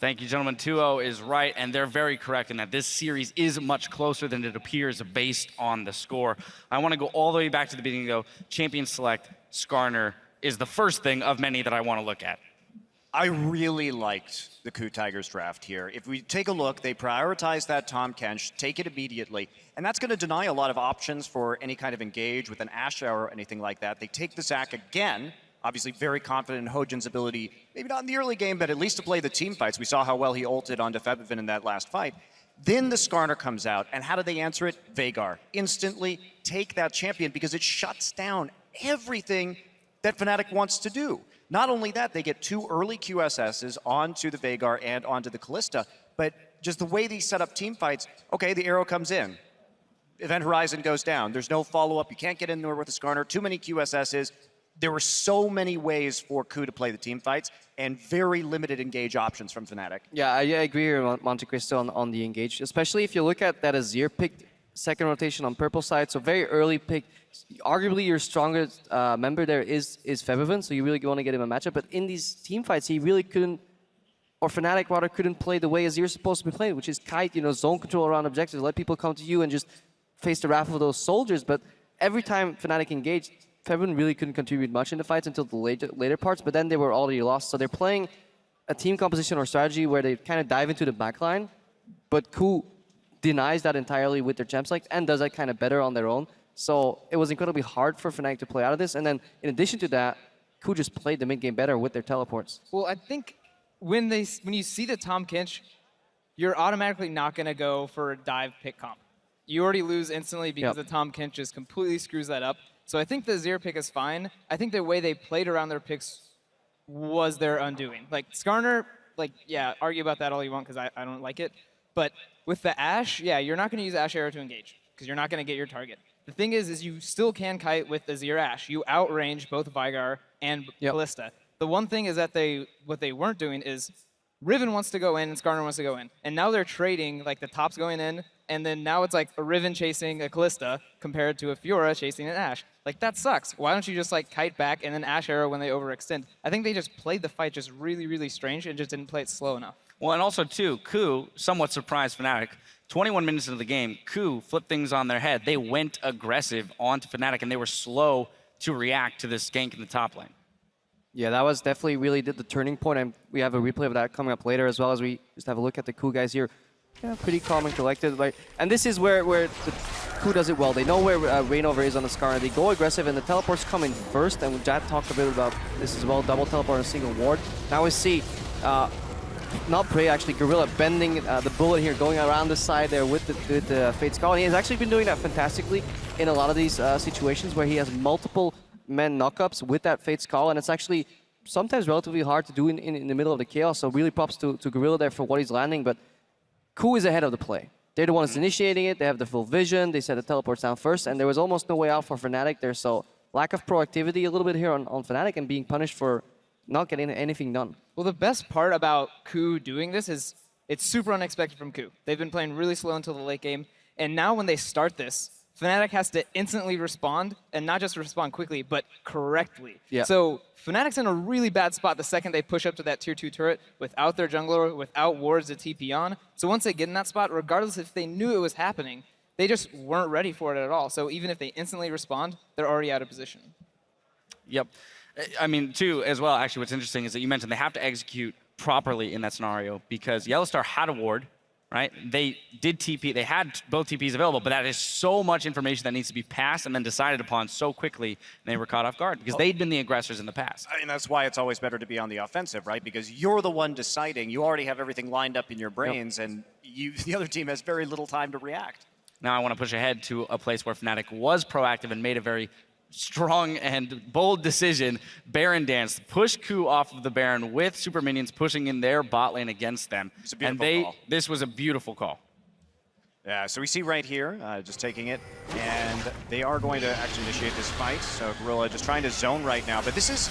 Thank you, gentlemen. 2-0 is right, and they're very correct in that this series is much closer than it appears based on the score. I want to go all the way back to the beginning, though. Champion select, Skarner, is the first thing of many that I want to look at. I really liked the KOO Tigers draft here. If we take a look, they prioritize that Tahm Kench, take it immediately, and that's going to deny a lot of options for any kind of engage with an Ashe Arrow or anything like that. They take the Zac again, obviously very confident in Hojin's ability, maybe not in the early game, but at least to play the team fights. We saw how well he ulted onto Febivin in that last fight. Then the Skarner comes out, and how do they answer it? Veigar. Instantly take that champion because it shuts down everything that Fnatic wants to do. Not only that, they get 2 early QSSs onto the Veigar and onto the Kalista, but just the way they set up team fights, okay, the arrow comes in. Event Horizon goes down. There's no follow-up. You can't get in there with the Skarner. Too many QSSs. There were so many ways for KOO to play the team fights and very limited engage options from Fnatic. Yeah, I agree here, Monte Cristo, on the engage, especially if you look at that Azir picked second rotation on purple side, so very early pick. Arguably your strongest member there is Febivin, so you really want to get him a matchup. But in these team fights, he really couldn't, or Fnatic rather, couldn't play the way Azir is supposed to be played, which is kite, zone control around objectives, let people come to you and just face the wrath of those soldiers. But every time Fnatic engaged, Febivin really couldn't contribute much in the fights until the later parts, but then they were already lost. So they're playing a team composition or strategy where they kind of dive into the backline, but KOO denies that entirely with their champ select and does that kind of better on their own. So it was incredibly hard for Fnatic to play out of this. And then in addition to that, KOO just played the mid game better with their teleports. Well, I think when you see the Tahm Kench, you're automatically not going to go for a dive pick comp. You already lose instantly because the Tahm Kench just completely screws that up. So I think the Azir pick is fine. I think the way they played around their picks was their undoing. Like Skarner, yeah, argue about that all you want because I don't like it. But with the Ashe, yeah, you're not going to use Ashe Arrow to engage because you're not going to get your target. The thing is you still can kite with Azir Ashe. You outrange both Veigar and Kalista. The one thing is that what they weren't doing is Riven wants to go in and Skarner wants to go in. And now they're trading, like the top's going in, and then now it's like a Riven chasing a Kalista compared to a Fiora chasing an Ashe. Like, that sucks. Why don't you just kite back and then Ashe Arrow when they overextend? I think they just played the fight just really, really strange and just didn't play it slow enough. Well, and also, too, KOO somewhat surprised Fnatic. 21 minutes into the game, KOO flipped things on their head. They went aggressive onto Fnatic, and they were slow to react to this gank in the top lane. Yeah, that was definitely really the turning point, and we have a replay of that coming up later as well as we just have a look at the KOO guys here. Yeah, pretty calm and collected. And this is where the KOO does it well. They know where Reignover is on the Skarner. They go aggressive, and the teleports come in first, and Jad talked a bit about this as well, double teleport on a single ward. Now we see not Prey, actually, Gorilla bending the bullet here, going around the side there with the Fate Skull. And he has actually been doing that fantastically in a lot of these situations where he has multiple men knockups with that Fate Skull, and it's actually sometimes relatively hard to do in the middle of the chaos. So really props to Gorilla there for what he's landing, but KOO is ahead of the play. They're the ones initiating it, they have the full vision, they set the teleports down first, and there was almost no way out for Fnatic there, so lack of proactivity a little bit here on Fnatic and being punished for not getting anything done. Well, the best part about KOO doing this is it's super unexpected from KOO. They've been playing really slow until the late game, and now when they start this, Fnatic has to instantly respond, and not just respond quickly, but correctly. Yeah. So Fnatic's in a really bad spot the second they push up to that tier 2 turret without their jungler, without wards to TP on. So once they get in that spot, regardless if they knew it was happening, they just weren't ready for it at all. So even if they instantly respond, they're already out of position. Yep. I mean, too, as well, actually, what's interesting is that you mentioned they have to execute properly in that scenario because Yellowstar had a ward, right? They did TP, they had both TPs available, but that is so much information that needs to be passed and then decided upon so quickly, and they were caught off guard because they'd been the aggressors in the past. I mean, that's why it's always better to be on the offensive, right? Because you're the one deciding. You already have everything lined up in your brains, and the other team has very little time to react. Now I want to push ahead to a place where Fnatic was proactive and made a very strong and bold decision. Baron dance, push KOO off of the Baron with super minions pushing in their bot lane against them. It's a beautiful call. This was a beautiful call. Yeah, so we see right here, just taking it, and they are going to actually initiate this fight. So Gorilla just trying to zone right now, but this is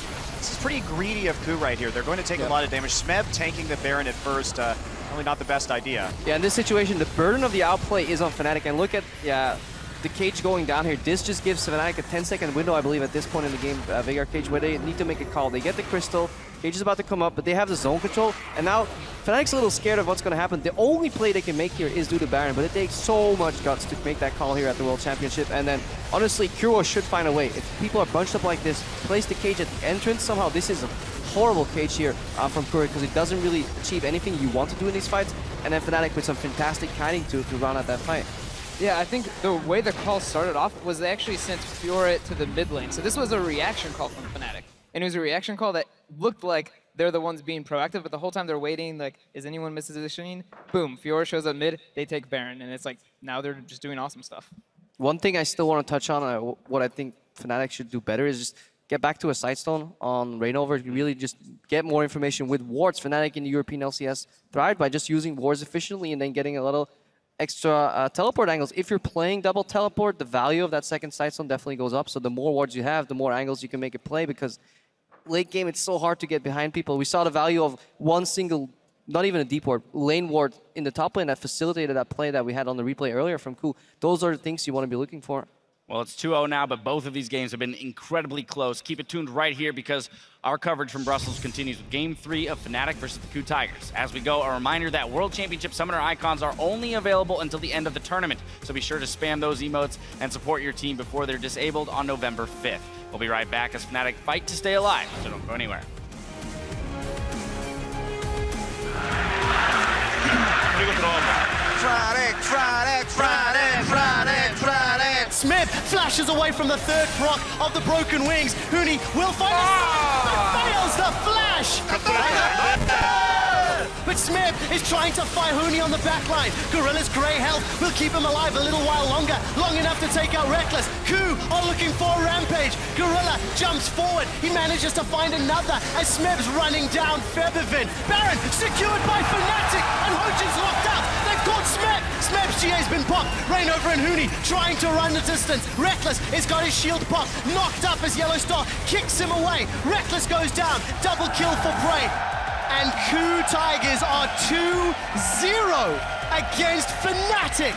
pretty greedy of KOO right here. They're going to take a lot of damage. Smeb tanking the Baron at first, probably not the best idea. Yeah, in this situation, the burden of the outplay is on Fnatic, and look at the cage going down here. This just gives Fnatic a 10-second window, I believe, at this point in the game, Veigar cage, where they need to make a call. They get the crystal, Cage is about to come up, but they have the zone control, and now Fnatic's a little scared of what's going to happen. The only play they can make here is do the Baron, but it takes so much guts to make that call here at the World Championship. And then, honestly, KOO should find a way. If people are bunched up like this, place the cage at the entrance. Somehow, this is a horrible cage here from KOO because it doesn't really achieve anything you want to do in these fights. And then Fnatic with some fantastic kiting to round out that fight. Yeah, I think the way the call started off was they actually sent Fiora to the mid lane. So this was a reaction call from Fnatic. And it was a reaction call that looked like they're the ones being proactive, but the whole time they're waiting, like, is anyone mispositioning? Boom, Fiora shows up mid, they take Baron, and it's like, now they're just doing awesome stuff. One thing I still want to touch on, what I think Fnatic should do better is just get back to a Sightstone on Reignover. Really just get more information with wards. Fnatic in the European LCS thrived by just using wards efficiently and then getting a little extra teleport angles. If you're playing double teleport, the value of that second Sightstone definitely goes up. So the more wards you have, the more angles you can make it play, because late game, it's so hard to get behind people. We saw the value of one single, not even a deep ward, lane ward in the top lane that facilitated that play that we had on the replay earlier from KOO. Those are the things you want to be looking for. Well, it's 2-0 now, but both of these games have been incredibly close. Keep it tuned right here because our coverage from Brussels continues with Game 3 of Fnatic versus the KOO Tigers. As we go, a reminder that World Championship Summoner icons are only available until the end of the tournament, so be sure to spam those emotes and support your team before they're disabled on November 5th. We'll be right back as Fnatic fight to stay alive, so don't go anywhere. Smith flashes away from the third proc of the broken wings. Huni will find but fails the flash. But Smith is trying to fight Huni on the backline. Gorilla's grey health will keep him alive a little while longer, long enough to take out Reckless. KOO are looking for a rampage. Gorilla jumps forward. He manages to find another as Smith's running down Feathervin. Baron secured by Fnatic, and Hojin's locked out. They've caught Smith. Smith's GA's been popped. Reignover and Huni trying to run the distance. Reckless has got his shield popped, knocked up as Yellow Star kicks him away. Reckless goes down. Double kill for Bray. And KOO Tigers are 2-0 against Fnatic.